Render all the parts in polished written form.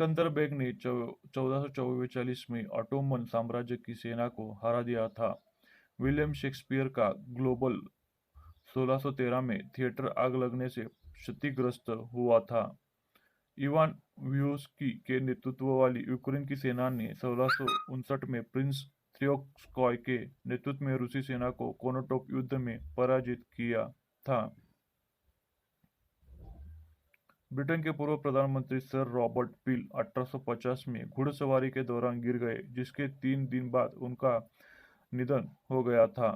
Sikandar bag ने 1444 में Ottoman साम्राज्य की सेना को हरा दिया था। विलियम शेक्सपियर का ग्लोबल 1613 में थिएटर आग लगने से क्षतिग्रस्त हुआ था। इवान व्यूस्की के नेतृत्व वाली यूक्रेन की सेना ने 1659 में प्रिंस थ्योक्स्कॉय के नेतृत्व में रूसी सेना को कोनोटोप युद्ध में पराजित किया था। ब्रिटेन के पूर्व प्रधानमंत्री सर रॉबर्ट पील 1850 में घुड़सवारी के दौरान गिर गए, जिसके 3 दिन बाद उनका निधन हो गया था।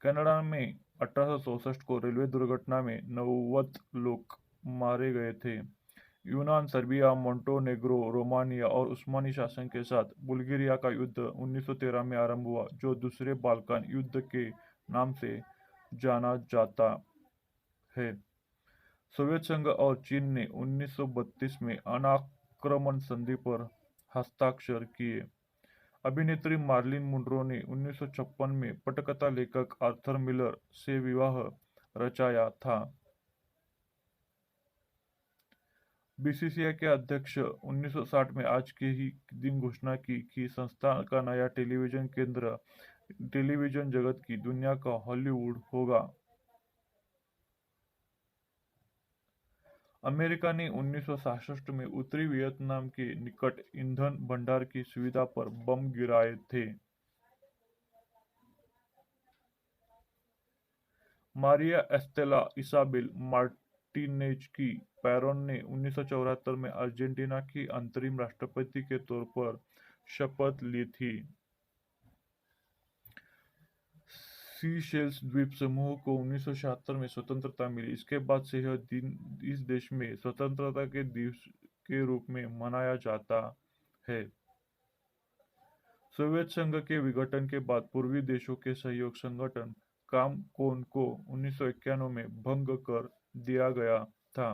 कनाडा में 1864 को रेलवे दुर्घटना में 90 लोग मारे गए थे। यूनान, सर्बिया, मोंटेनेग्रो, रोमानिया और उस्मानी शासन के साथ बुल्गारिया का युद्ध 1913 में आरंभ हुआ, जो दूसरे बाल्कन युद्ध के नाम से जाना जाता है। सोवियत संघ और चीन ने 1932 में अनाक्रमण संधि पर हस्ताक्षर किए। अभिनेत्री मार्लिन मुनरो ने 1956 में पटकथा लेखक आर्थर मिलर से विवाह रचाया था। बीसीसीआई के अध्यक्ष 1960 में आज के ही दिन घोषणा की कि संस्था का नया टेलीविजन केंद्र टेलीविजन जगत की दुनिया का हॉलीवुड होगा। अमेरिका ने 1966 में उत्तरी वियतनाम के निकट ईंधन भंडार की सुविधा पर बम गिराए थे। मारिया एस्तेला इसाबेल मार्टिनेज की पैरोन ने 1974 में अर्जेंटीना की अंतरिम राष्ट्रपति के तौर पर शपथ ली थी। सीशेल्स द्वीप समूह को 1976 में स्वतंत्रता मिली। इसके बाद से यह दिन इस देश में स्वतंत्रता के दिवस के रूप में मनाया जाता है। सोवियत संघ के विघटन के बाद पूर्वी देशों के सहयोग संगठन कामकोन को 1991 में भंग कर दिया गया था।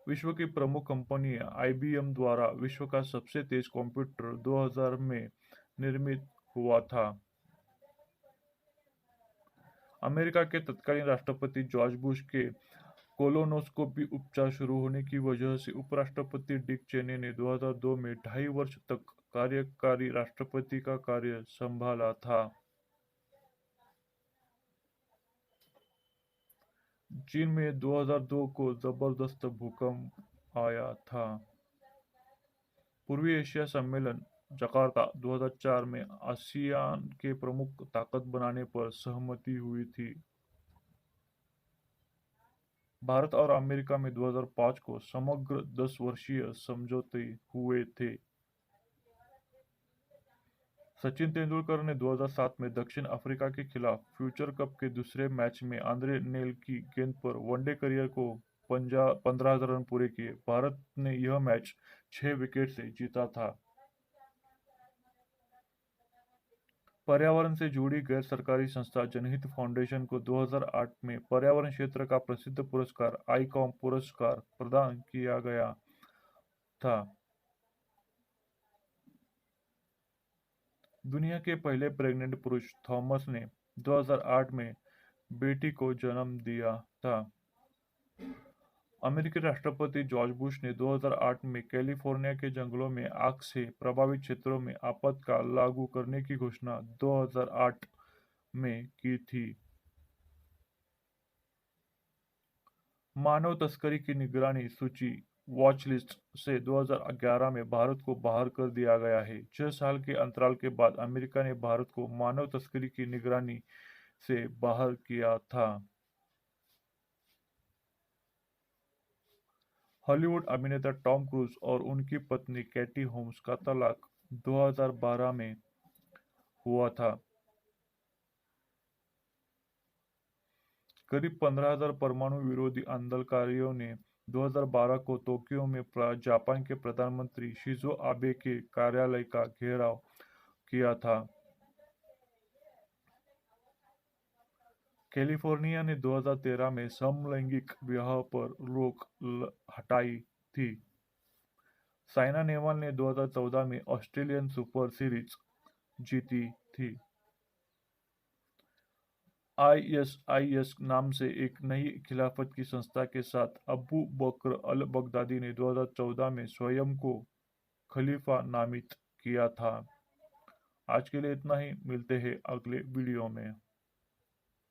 विश्व की प्रमुख कंपनी आईबीएम द्वारा विश्व का सबसे तेज कंप्यूटर 2000 में निर्मित हुआ था। अमेरिका के तत्कालीन राष्ट्रपति जॉर्ज बुश के कोलोनोस्कोपी उपचार शुरू होने की वजह से उपराष्ट्रपति डिक चेनी ने 2002 में 2.5 वर्ष तक कार्यकारी राष्ट्रपति का कार्य संभाला था। चीन में 2002 को जबरदस्त भूकंप आया था। पूर्वी एशिया सम्मेलन जकार्ता 2004 में आसियान के प्रमुख ताकत बनाने पर सहमति हुई थी। भारत और अमेरिका में 2005 को समग्र 10 वर्षीय समझौते हुए थे। सचिन तेंदुलकर ने 2007 में दक्षिण अफ्रीका के खिलाफ फ्यूचर कप के दूसरे मैच में आंद्रे नेल की गेंद पर वनडे करियर को 15,000 रन पूरे किए। भारत ने यह मैच 6 विकेट से जीता था। पर्यावरण से जुड़ी गैर सरकारी संस्था जनहित फाउंडेशन को 2008 में पर्यावरण क्षेत्र का प्रसिद्ध पुरस्कार आईकॉम पुरस्कार प्रदान किया गया था। दुनिया के पहले प्रेग्नेंट पुरुष थॉमस ने 2008 में बेटी को जन्म दिया था। अमेरिकी राष्ट्रपति जॉर्ज बुश ने 2008 में कैलिफोर्निया के जंगलों में आग से प्रभावित क्षेत्रों में आपातकाल लागू करने की घोषणा 2008 में की थी। मानव तस्करी की निगरानी सूची वॉच लिस्ट से 2011 में भारत को बाहर कर दिया गया है। 6 साल के अंतराल के बाद अमेरिका ने भारत को मानव तस्करी की निगरानी से बाहर किया था। हॉलीवुड अभिनेता टॉम क्रूज और उनकी पत्नी कैटी होम्स का तलाक 2012 में हुआ था। करीब 15,000 परमाणु विरोधी आंदोलनकारियों ने 2012 को टोक्यो में जापान के प्रधानमंत्री शिंजो आबे के कार्यालय का घेराव किया था। कैलिफोर्निया ने 2013 में समलैंगिक विवाह पर रोक हटाई थी। साइना नेहवाल ने 2014 में ऑस्ट्रेलियन सुपर सीरीज जीती थी। आईएसआईएस नाम से एक नई खिलाफत की संस्था के साथ अबू बकर अल बगदादी ने 2014 में स्वयं को खलीफा नामित किया था। आज के लिए इतना ही, मिलते हैं अगले वीडियो में।